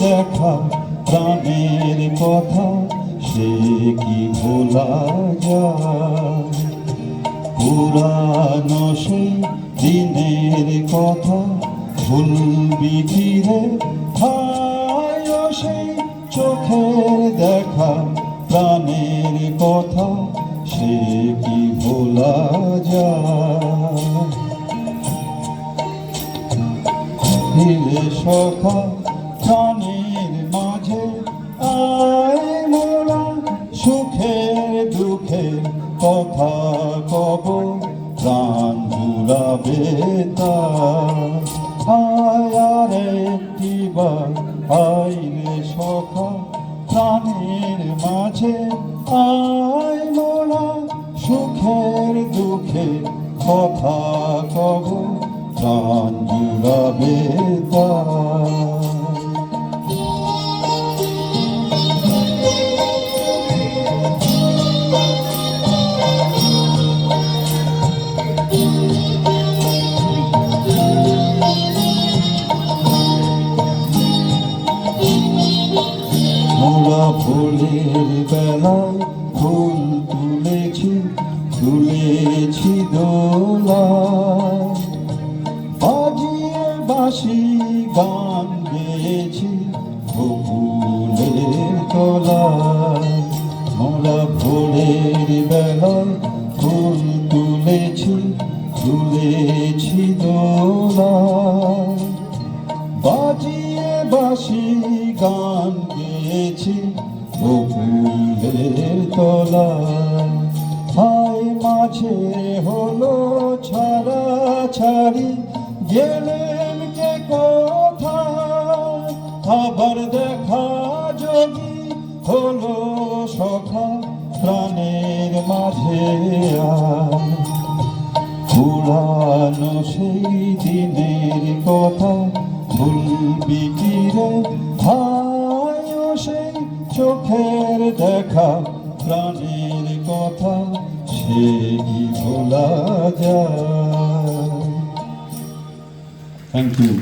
দেখা প্রাণের কথা সে কি ভোলা যায়? পুরানো সেই দিনের কথা ভুলবি ফিরে হায় সেই চোখের দেখা প্রাণের কথা সে কি ভোলা যায়? ফিরে সখা প্রাণের মাঝে আয় মোরা সুখের দুঃখের কথা কব প্রাণ জুড়াবে তার। আয় আর একটিবার আইরে সখা প্রাণের মাঝে আয় মোরা সুখের দুঃখের কথা কব প্রাণ জুড়াবে তার। মোরা ভোরের বেলায় ফুল তুলেছি তুলেছি দোলা বাজিয়ে বাঁশি গান গেয়েছি ফুলের তলায়। মোরা ভোরের বেলায় ফুল তুলেছি তুলেছি দোলা বাজিয়ে বাঁশি গান গেয়েছি ফুলের তলায়। হায় মাঝে হলো ছাড়া ছাড়ি গেলেন কে কোথায়? আবার দেখা যোগী হলো সখা প্রাণের মাঝে আয়। পুরানো সেই দিনের কথা ভুলবি কি রে হায় সেই চোখের দেখা প্রাণের কথা সে কি ভোলা যায়? Thank you.